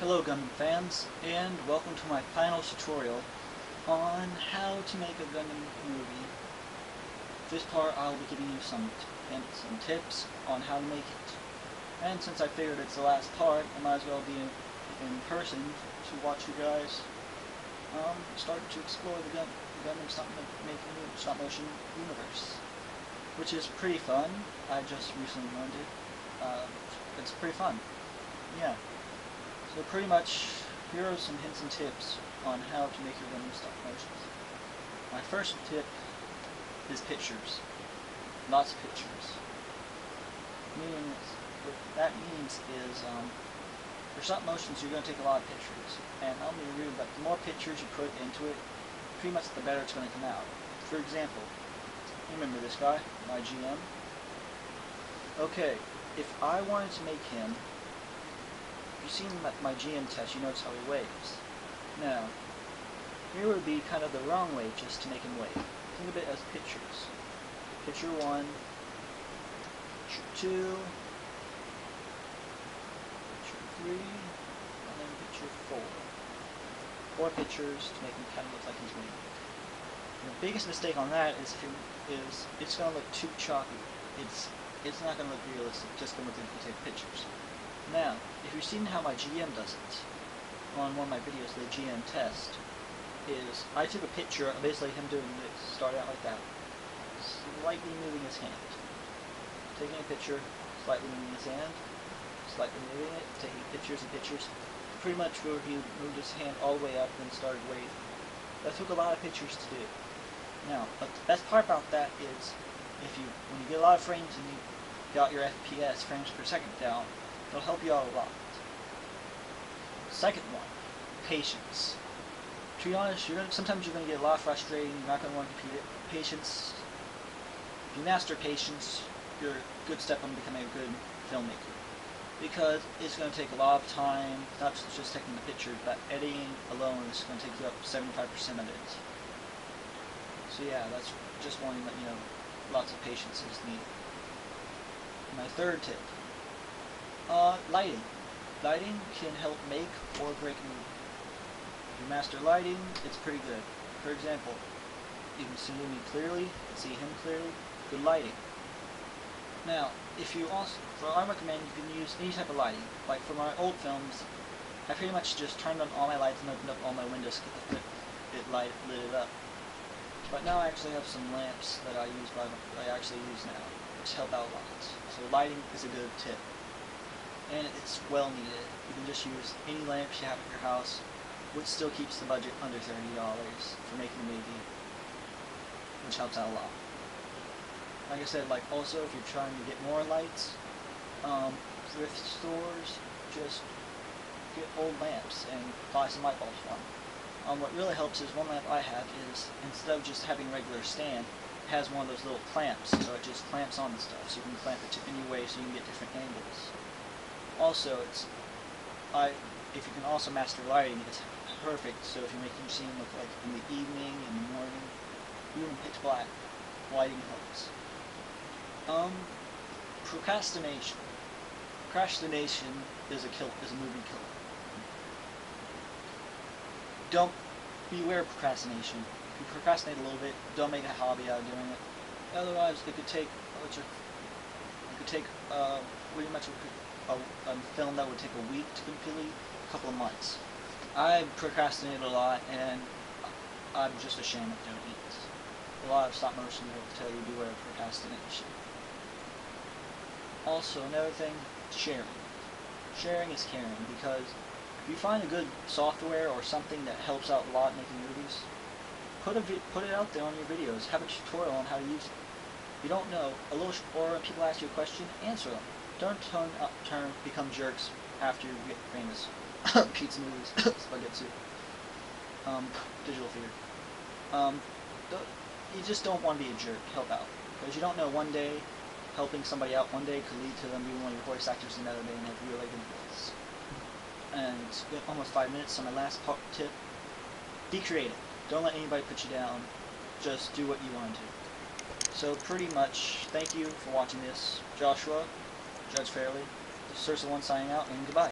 Hello Gundam fans, and welcome to my final tutorial on how to make a Gundam movie. This part I'll be giving you some hints and tips on how to make it. And since I figured it's the last part, I might as well be in person to watch you guys start to explore the Gundam stop motion universe, which is pretty fun. I just recently learned it. It's pretty fun. Yeah. So pretty much, here are some hints and tips on how to make your Gundam stop motions. My first tip is pictures. Lots of pictures. What that means is, for stop motions you're going to take a lot of pictures. And I'll be real, but the more pictures you put into it, pretty much the better it's going to come out. For example, remember this guy, my GM? Okay, if I wanted to make him, if you've seen my GM test, you notice how he waves. Now, here would be kind of the wrong way just to make him wave. Think of it as pictures. Picture 1, picture 2, picture 3, and then picture 4. 4 pictures to make him kind of look like he's waving. The biggest mistake on that is it's going to look too choppy. It's not going to look realistic just from within you take pictures. Now, if you've seen how my GM does it, on one of my videos, the GM test, is I took a picture of basically him doing this, starting out like that, slightly moving his hand. Taking a picture, slightly moving his hand, slightly moving it, taking pictures and pictures, pretty much where he moved his hand all the way up and started waving. That took a lot of pictures to do. Now, but the best part about that is, when you get a lot of frames and you got your FPS, frames per second down, it'll help you out a lot. Second one, patience. To be honest, sometimes you're going to get a lot frustrating, you're not going to want to compete it. Patience, if you master patience, you're a good step on becoming a good filmmaker. Because it's going to take a lot of time, not just taking the pictures, but editing alone is going to take you up 75% of it. So yeah, that's just wanting to let you know, lots of patience is needed. My third tip, lighting. Lighting can help make or break a movie. If you master lighting, it's pretty good. For example, you can see me clearly, see him clearly, good lighting. Now, I recommend you can use any type of lighting. Like for my old films, I pretty much just turned on all my lights and opened up all my windows to get lit it up. But now I actually have some lamps that I actually use now, which help out a lot. So lighting is a good tip. And it's well needed. You can just use any lamps you have at your house, which still keeps the budget under $30 for making a movie, which helps out a lot. Like I said, also if you're trying to get more lights, thrift stores, just get old lamps and buy some light bulbs for them. What really helps is one lamp I have is, instead of just having a regular stand, it has one of those little clamps, so it just clamps on the stuff, so you can clamp it to any way so you can get different angles. Also, if you can also master lighting, it's perfect, so if you're making your scene look like in the evening, in the morning, even pitch black, lighting helps. Procrastination. Procrastination is a movie killer. Beware of procrastination. If you procrastinate a little bit, don't make a hobby out of doing it. Otherwise, it could take pretty much a film that would take a week to complete, a couple of months. I procrastinated a lot, and I'm just ashamed of doing it. A lot of stop motion will tell you beware of procrastination. Also, another thing, sharing. Sharing is caring, because if you find a good software or something that helps out a lot making movies, put it out there on your videos. Have a tutorial on how to use it. If you don't know, or when people ask you a question, answer them. Don't become jerks after you get famous. Pizza movies, spaghetti, digital theater. You just don't want to be a jerk. Help out, because you don't know, one day helping somebody out one day could lead to them being one of your voice actors another day and have a really good voice. And it's been almost 5 minutes, so my last tip, be creative. Don't let anybody put you down. Just do what you want to do. So pretty much, thank you for watching this. Joshua, Judge Fairley, This is One signing out, and goodbye.